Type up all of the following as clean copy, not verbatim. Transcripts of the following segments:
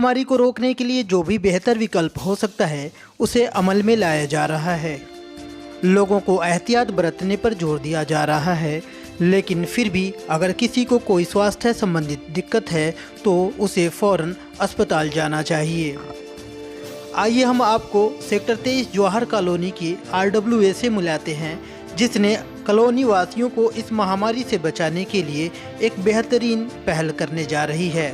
महामारी को रोकने के लिए जो भी बेहतर विकल्प हो सकता है उसे अमल में लाया जा रहा है। लोगों को एहतियात बरतने पर जोर दिया जा रहा है, लेकिन फिर भी अगर किसी को कोई स्वास्थ्य संबंधित दिक्कत है तो उसे फ़ौरन अस्पताल जाना चाहिए। आइए हम आपको सेक्टर 23 जवाहर कॉलोनी की RWA से मिलाते हैं, जिसने कॉलोनी वासियों को इस महामारी से बचाने के लिए एक बेहतरीन पहल करने जा रही है।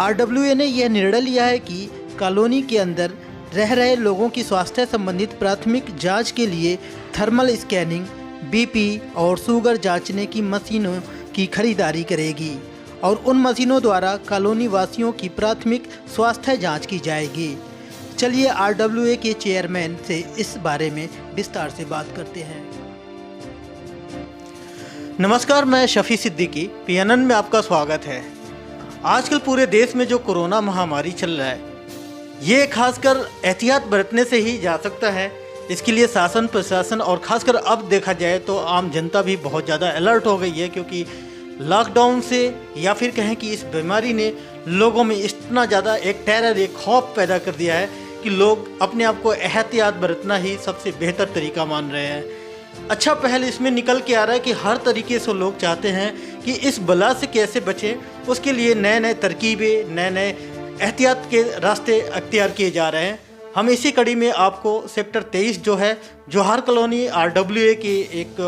RWA ने यह निर्णय लिया है कि कॉलोनी के अंदर रह रहे लोगों की स्वास्थ्य संबंधित प्राथमिक जांच के लिए थर्मल स्कैनिंग, BP और शुगर जांचने की मशीनों की खरीदारी करेगी और उन मशीनों द्वारा कॉलोनी वासियों की प्राथमिक स्वास्थ्य जांच की जाएगी। चलिए RWA के चेयरमैन से इस बारे में विस्तार से बात करते हैं। नमस्कार, मैं शफी सिद्दीकी, PNN में आपका स्वागत है। आजकल पूरे देश में जो कोरोना महामारी चल रहा है, ये खासकर एहतियात बरतने से ही जा सकता है। इसके लिए शासन प्रशासन और खासकर अब देखा जाए तो आम जनता भी बहुत ज़्यादा अलर्ट हो गई है, क्योंकि लॉकडाउन से या फिर कहें कि इस बीमारी ने लोगों में इतना ज़्यादा एक टेरर, एक खौफ पैदा कर दिया है कि लोग अपने आप को एहतियात बरतना ही सबसे बेहतर तरीका मान रहे हैं। अच्छा पहल इसमें निकल के आ रहा है कि हर तरीके से लोग चाहते हैं कि इस बला से कैसे बचें। उसके लिए नए नए तरकीबें, नए नए एहतियात के रास्ते अख्तियार किए जा रहे हैं। हम इसी कड़ी में आपको सेक्टर 23 जो है जवाहर कॉलोनी RWA की एक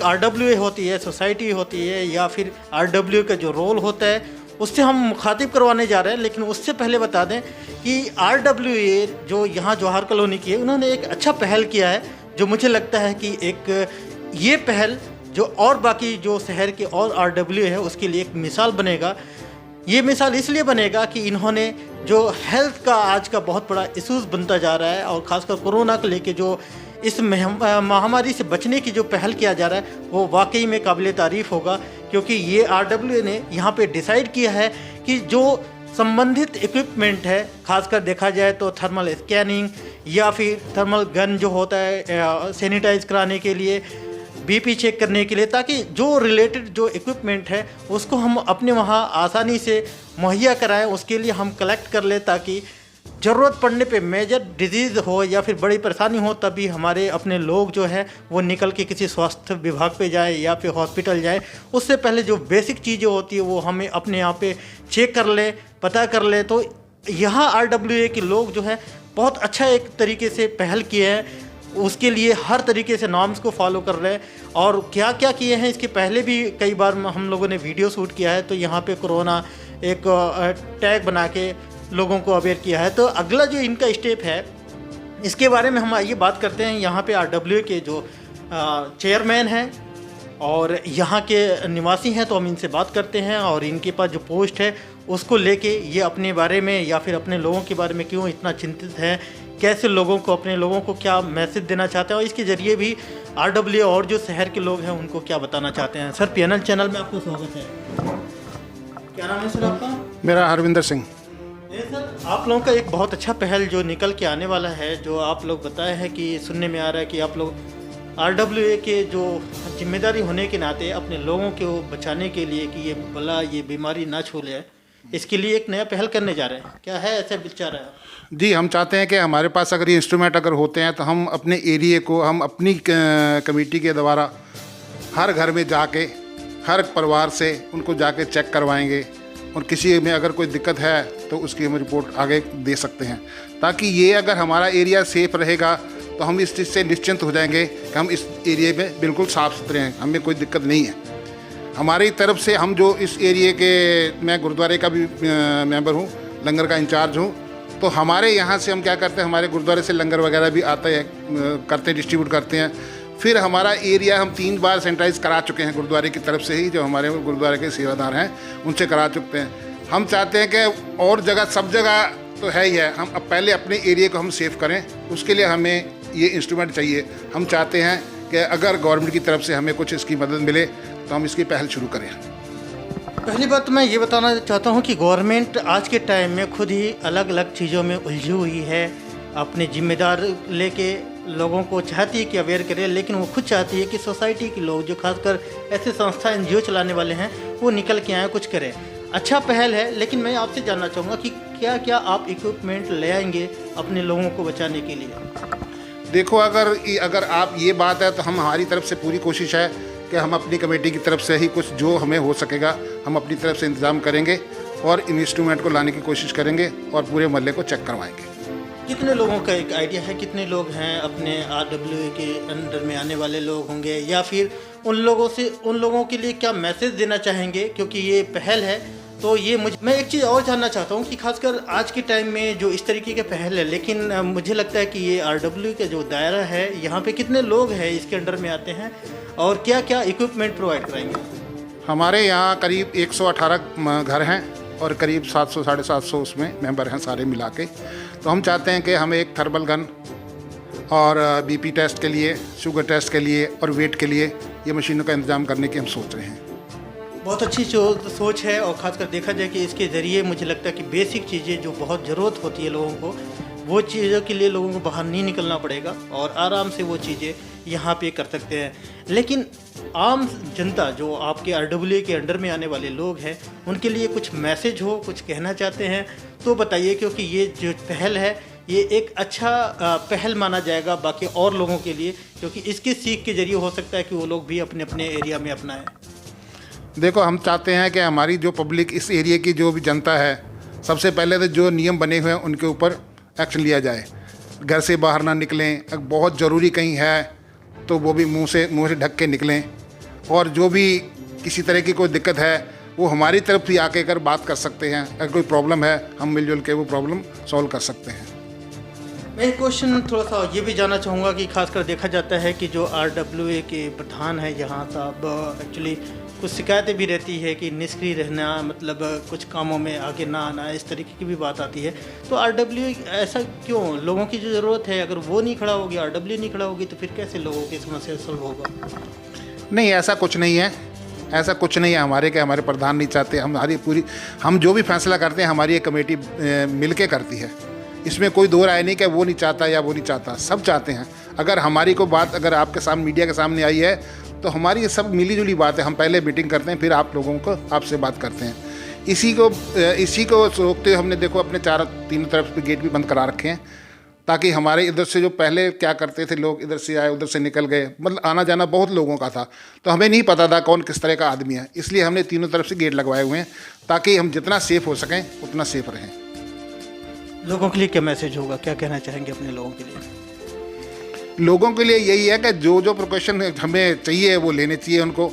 RWA होती है, सोसाइटी होती है, या फिर RWA का जो रोल होता है उससे हम मुखातिब करवाने जा रहे हैं। लेकिन उससे पहले बता दें कि RWA जो यहाँ जवाहर कॉलोनी की है, उन्होंने एक अच्छा पहल किया है, जो मुझे लगता है कि एक ये पहल जो और बाकी जो शहर के और RWA है उसके लिए एक मिसाल बनेगा। ये मिसाल इसलिए बनेगा कि इन्होंने जो हेल्थ का आज का बहुत बड़ा इशूज़ बनता जा रहा है और ख़ासकर कोरोना को लेके जो इस महामारी से बचने की जो पहल किया जा रहा है वो वाकई में काबिल तारीफ़ होगा, क्योंकि ये RWA ने यहाँ पे डिसाइड किया है कि जो संबंधित इक्विपमेंट है, खासकर देखा जाए तो थर्मल स्कैनिंग या फिर थर्मल गन जो होता है सैनिटाइज कराने के लिए, BP चेक करने के लिए, ताकि जो रिलेटेड जो इक्विपमेंट है उसको हम अपने वहाँ आसानी से मुहैया कराएं। उसके लिए हम कलेक्ट कर लें ताकि ज़रूरत पड़ने पे मेजर डिजीज़ हो या फिर बड़ी परेशानी हो तभी हमारे अपने लोग जो है वो निकल के किसी स्वास्थ्य विभाग पे जाए या फिर हॉस्पिटल जाए। उससे पहले जो बेसिक चीज़ें होती है वो हमें अपने यहाँ पे चेक कर ले, पता कर ले। तो यहाँ RWA के लोग जो है बहुत अच्छा एक तरीके से पहल किए हैं, उसके लिए हर तरीके से नॉर्म्स को फॉलो कर रहे हैं। और क्या क्या किए हैं इसके पहले भी कई बार हम लोगों ने वीडियो शूट किया है, तो यहाँ पे कोरोना एक टैग बना के लोगों को अवेयर किया है। तो अगला जो इनका स्टेप है इसके बारे में हम आइए बात करते हैं। यहाँ पे RWA के जो चेयरमैन हैं और यहाँ के निवासी हैं, तो हम इनसे बात करते हैं और इनके पास जो पोस्ट है उसको लेके ये अपने बारे में या फिर अपने लोगों के बारे में क्यों इतना चिंतित हैं, कैसे लोगों को, अपने लोगों को क्या मैसेज देना चाहते हैं और इसके ज़रिए भी RWA और जो शहर के लोग हैं उनको क्या बताना चाहते हैं। सर, PNN चैनल में आपको स्वागत है। क्या नाम है सर आपका? मेरा हरविंदर सिंह। सर, आप लोगों का एक बहुत अच्छा पहल जो निकल के आने वाला है, जो आप लोग बताए हैं कि सुनने में आ रहा है कि आप लोग RWA के जो जिम्मेदारी होने के नाते अपने लोगों को बचाने के लिए कि ये बला, ये बीमारी ना छू ले, इसके लिए एक नया पहल करने जा रहे हैं। क्या है ऐसा विचार है? जी, हम चाहते हैं कि हमारे पास अगर ये इंस्ट्रूमेंट अगर होते हैं तो हम अपने एरिए को हम अपनी कमेटी के द्वारा हर घर में जाके हर परिवार से उनको जाके चेक करवाएंगे और किसी में अगर कोई दिक्कत है तो उसकी हम रिपोर्ट आगे दे सकते हैं, ताकि ये अगर हमारा एरिया सेफ रहेगा तो हम इस चीज़ से निश्चिंत हो जाएंगे कि हम इस एरिए में बिल्कुल साफ़ सुथरे हैं, हमें कोई दिक्कत नहीं है। हमारी तरफ से हम जो इस एरिए के, मैं गुरुद्वारे का भी मेंबर हूँ, लंगर का इंचार्ज हूँ, तो हमारे यहाँ से हम क्या करते हैं, हमारे गुरुद्वारे से लंगर वगैरह भी आता है, करते हैं, डिस्ट्रीब्यूट करते हैं। फिर हमारा एरिया हम 3 बार सैनिटाइज़ करा चुके हैं गुरुद्वारे की तरफ से ही, जो हमारे गुरुद्वारे के सेवादार हैं उनसे करा चुके हैं। हम चाहते हैं कि और जगह, सब जगह तो है ही है, हम अब पहले अपने एरिया को हम सेफ करें, उसके लिए हमें ये इंस्ट्रूमेंट चाहिए। हम चाहते हैं कि अगर गवर्नमेंट की तरफ से हमें कुछ इसकी मदद मिले तो हम इसकी पहल शुरू करें। पहली बात तो मैं ये बताना चाहता हूँ कि गवर्नमेंट आज के टाइम में खुद ही अलग अलग चीज़ों में उलझी हुई है, अपने जिम्मेदार लेके लोगों को चाहती है कि अवेयर करे, लेकिन वो खुद चाहती है कि सोसाइटी के लोग, जो खासकर ऐसे संस्था NGO चलाने वाले हैं, वो निकल के आए, कुछ करें। अच्छा पहल है, लेकिन मैं आपसे जानना चाहूँगा कि क्या क्या आप इक्विपमेंट ले आएंगे अपने लोगों को बचाने के लिए? देखो, अगर आप ये बात है तो हमारी तरफ से पूरी कोशिश है कि हम अपनी कमेटी की तरफ से ही कुछ जो हमें हो सकेगा हम अपनी तरफ से इंतज़ाम करेंगे और इन इंस्ट्रूमेंट को लाने की कोशिश करेंगे और पूरे मोहल्ले को चेक करवाएंगे। कितने लोगों का एक आइडिया है, कितने लोग हैं अपने RWA के अंडर में आने वाले लोग होंगे, या फिर उन लोगों के लिए क्या मैसेज देना चाहेंगे? क्योंकि ये पहल है तो मैं एक चीज़ और जानना चाहता हूँ कि खासकर आज के टाइम में जो इस तरीके के पहल है, लेकिन मुझे लगता है कि ये RWA का जो दायरा है यहाँ पे कितने लोग हैं इसके अंडर में आते हैं और क्या क्या इक्विपमेंट प्रोवाइड कराएंगे? हमारे यहाँ करीब 118 घर हैं और करीब 700 साढ़े 700 उसमें मेंबर हैं सारे मिला के। तो हम चाहते हैं कि हमें एक थर्मल गन और BP टेस्ट के लिए, शुगर टेस्ट के लिए और वेट के लिए ये मशीनों का इंतज़ाम करने की हम सोच रहे हैं। बहुत अच्छी सोच है, और ख़ासकर देखा जाए कि इसके ज़रिए मुझे लगता है कि बेसिक चीज़ें जो बहुत ज़रूरत होती है लोगों को, वो चीज़ों के लिए लोगों को बाहर नहीं निकलना पड़ेगा और आराम से वो चीज़ें यहाँ पे कर सकते हैं। लेकिन आम जनता जो आपके RWA के अंडर में आने वाले लोग हैं, उनके लिए कुछ मैसेज हो, कुछ कहना चाहते हैं तो बताइए, क्योंकि ये जो पहल है ये एक अच्छा पहल माना जाएगा बाकी और लोगों के लिए, क्योंकि इसके सीख के ज़रिए हो सकता है कि वो लोग भी अपने अपने एरिया में अपनाएं। देखो, हम चाहते हैं कि हमारी जो पब्लिक, इस एरिया की जो भी जनता है, सबसे पहले तो जो नियम बने हुए हैं उनके ऊपर एक्शन लिया जाए। घर से बाहर ना निकलें, बहुत ज़रूरी कहीं है तो वो भी मुंह से ढक के निकलें, और जो भी किसी तरह की कोई दिक्कत है वो हमारी तरफ भी आके कर बात कर सकते हैं। अगर कोई प्रॉब्लम है हम मिलजुल के वो प्रॉब्लम सॉल्व कर सकते हैं। मैं एक क्वेश्चन थोड़ा सा ये भी जानना चाहूँगा कि खासकर देखा जाता है कि जो RWA के प्रधान है यहाँ साहब, एक्चुअली कुछ शिकायतें भी रहती है कि निष्क्रिय रहना, मतलब कुछ कामों में आगे ना आना, इस तरीके की भी बात आती है। तो RWA ऐसा क्यों? लोगों की जो ज़रूरत है, अगर वो नहीं खड़ा होगी, RWA नहीं खड़ा होगी, तो फिर कैसे लोगों की समस्या सॉल्व होगा? नहीं, ऐसा कुछ नहीं है, ऐसा कुछ नहीं है हमारे प्रधान नहीं चाहते। हम जो भी फैसला करते हैं हमारी एक कमेटी मिल के करती है। इसमें कोई दो राय नहीं कि वो नहीं चाहता या वो नहीं चाहता, सब चाहते हैं। अगर हमारी कोई बात अगर आपके सामने मीडिया के सामने आई है तो हमारी ये सब मिली जुली बात है। हम पहले मीटिंग करते हैं, फिर आप लोगों को आपसे बात करते हैं। इसी को रोकते हुए हमने देखो अपने तीनों तरफ पे गेट भी बंद करा रखे हैं, ताकि हमारे इधर से जो पहले क्या करते थे लोग, इधर से आए उधर से निकल गए, मतलब आना जाना बहुत लोगों का था, तो हमें नहीं पता था कौन किस तरह का आदमी है। इसलिए हमने तीनों तरफ से गेट लगवाए हुए हैं ताकि हम जितना सेफ़ हो सकें उतना सेफ़ रहें। लोगों के लिए क्या मैसेज होगा, क्या कहना चाहेंगे अपने लोगों के लिए? लोगों के लिए यही है कि जो प्रिकॉशन हमें चाहिए वो लेने चाहिए उनको।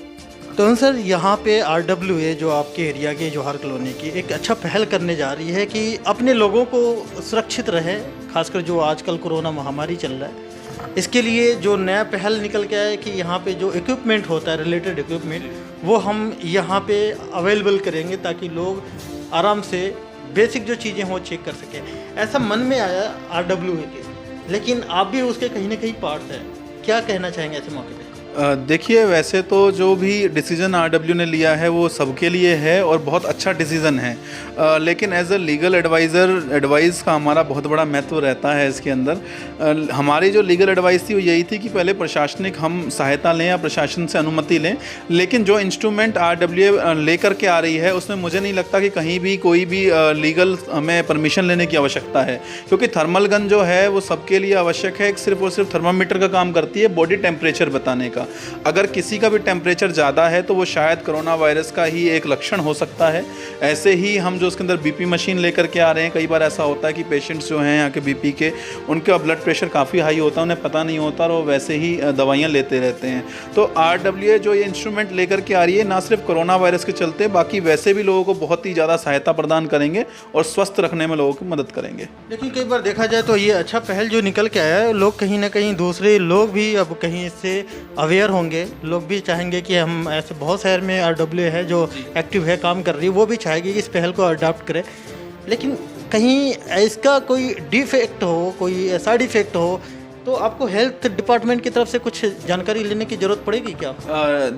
तो सर, यहाँ पे RWA जो आपके एरिया की जौहर कॉलोनी की एक अच्छा पहल करने जा रही है कि अपने लोगों को सुरक्षित रहे, खासकर जो आजकल कोरोना महामारी चल रहा है। इसके लिए जो नया पहल निकल के आया है कि यहाँ पे जो इक्विपमेंट होता है, रिलेटेड इक्विपमेंट, वो हम यहाँ पे अवेलेबल करेंगे ताकि लोग आराम से बेसिक जो चीज़ें हों चेक कर सकें। ऐसा मन में आया RWA के, लेकिन आप भी उसके कहीं ना कहीं पार्ट है, क्या कहना चाहेंगे ऐसे मौके पे? देखिए, वैसे तो जो भी डिसीज़न RWA ने लिया है वो सबके लिए है और बहुत अच्छा डिसीज़न है, लेकिन एज अ लीगल एडवाइस का हमारा बहुत बड़ा महत्व रहता है इसके अंदर। हमारी जो लीगल एडवाइस थी वो यही थी कि पहले प्रशासनिक हम सहायता लें या प्रशासन से अनुमति लें, लेकिन जो इंस्ट्रूमेंट RWA लेकर के आ रही है उसमें मुझे नहीं लगता कि कहीं भी कोई भी लीगल हमें परमिशन लेने की आवश्यकता है, क्योंकि थर्मल गन जो है वो सबके लिए आवश्यक है। सिर्फ और सिर्फ थर्मामीटर का काम करती है, बॉडी टेम्परेचर बताने का। अगर किसी का भी टेम्परेचर ज़्यादा है तो वो शायद कोरोना वायरस का ही एक लक्षण हो सकता है। ऐसे ही हम जो उसके अंदर BP मशीन लेकर के आ रहे हैं, कई बार ऐसा होता है कि पेशेंट्स जो हैं यहाँ के BP के, उनका ब्लड प्रेशर काफ़ी हाई होता है, उन्हें पता नहीं होता और वो वैसे ही दवाइयाँ लेते रहते हैं। तो RWA जो ये इंस्ट्रूमेंट लेकर के आ रही है, ना सिर्फ कोरोना वायरस के चलते, बाकी वैसे भी लोगों को बहुत ही ज़्यादा सहायता प्रदान करेंगे और स्वस्थ रखने में लोगों की मदद करेंगे। लेकिन कई बार देखा जाए तो ये अच्छा पहल जो निकल के आया है, लोग कहीं ना कहीं दूसरे लोग भी अब कहीं इससे अवेयर होंगे। लोग भी चाहेंगे कि हम ऐसे बहुत शहर में RWA है जो एक्टिव है, काम कर रही है, वो भी चाहेगी कि इस पहल को अडॉप्ट करें। लेकिन कहीं इसका कोई डिफेक्ट हो, कोई साइड इफ़ेक्ट हो, तो आपको हेल्थ डिपार्टमेंट की तरफ से कुछ जानकारी लेने की ज़रूरत पड़ेगी क्या?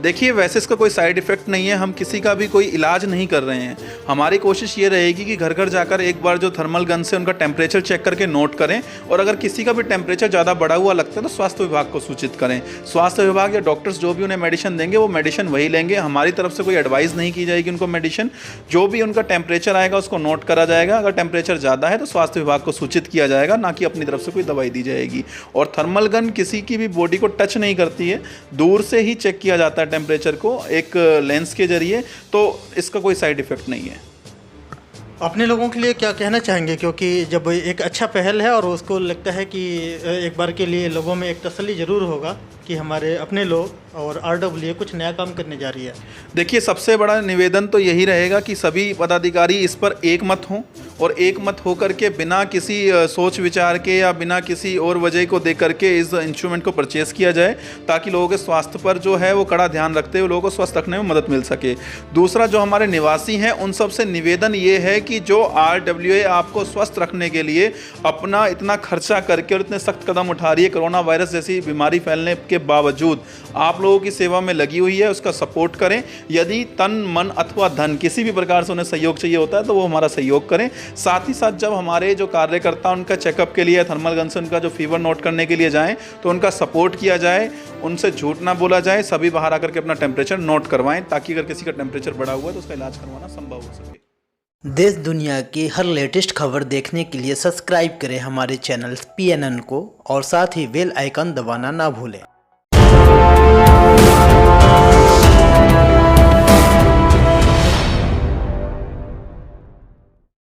देखिए, वैसे इसका कोई साइड इफ़ेक्ट नहीं है, हम किसी का भी कोई इलाज नहीं कर रहे हैं। हमारी कोशिश ये रहेगी कि घर घर जाकर एक बार जो थर्मल गन से उनका टेम्परेचर चेक करके नोट करें, और अगर किसी का भी टेम्परेचर ज़्यादा बढ़ा हुआ लगता है तो स्वास्थ्य विभाग को सूचित करें। स्वास्थ्य विभाग या डॉक्टर्स जो भी उन्हें मेडिसिन देंगे वो मेडिसिन वही लेंगे। हमारी तरफ से कोई एडवाइस नहीं की जाएगी उनको मेडिसिन। जो भी उनका टेम्परेचर आएगा उसको नोट करा जाएगा। अगर टेम्परेचर ज़्यादा है तो स्वास्थ्य विभाग को सूचित किया जाएगा, ना कि अपनी तरफ से कोई दवाई दी जाएगी। और थर्मल गन किसी की भी बॉडी को टच नहीं करती है, दूर से ही चेक किया जाता है टेम्परेचर को एक लेंस के जरिए, तो इसका कोई साइड इफ़ेक्ट नहीं है। अपने लोगों के लिए क्या कहना चाहेंगे, क्योंकि जब एक अच्छा पहल है और उसको लगता है कि एक बार के लिए लोगों में एक तसल्ली ज़रूर होगा कि हमारे अपने लोग और RWA कुछ नया काम करने जा रही है। देखिए, सबसे बड़ा निवेदन तो यही रहेगा कि सभी पदाधिकारी इस पर एक मत हों, और एक मत होकर के बिना किसी सोच विचार के या बिना किसी और वजह को देख करके इस इंस्ट्रूमेंट को परचेज़ किया जाए, ताकि लोगों के स्वास्थ्य पर जो है वो कड़ा ध्यान रखते हुए लोगों को स्वस्थ रखने में मदद मिल सके। दूसरा, जो हमारे निवासी हैं उन सब से निवेदन ये है कि जो RWA आपको स्वस्थ रखने के लिए अपना इतना खर्चा करके और इतने सख्त कदम उठा रही है, कोरोना वायरस जैसी बीमारी फैलने के बावजूद आप लोगों की सेवा में लगी हुई है, उसका सपोर्ट करें। यदि तन मन अथवा धन किसी भी प्रकार से उन्हें सहयोग चाहिए होता है तो वो हमारा सहयोग करें। साथ ही साथ जब हमारे जो कार्यकर्ता उनका चेकअप के लिए थर्मल गन से उनका जो फीवर नोट करने के लिए जाएं तो उनका सपोर्ट किया जाए, उनसे झूठ ना बोला जाए, सभी बाहर आकर के अपना टेम्परेचर नोट करवाएं, ताकि अगर किसी का टेम्परेचर बढ़ा हुआ है तो उसका इलाज करवाना संभव हो सके। देश दुनिया की हर लेटेस्ट खबर देखने के लिए सब्सक्राइब करें हमारे चैनल PNN को, और साथ ही बेल आइकन दबाना ना भूलें।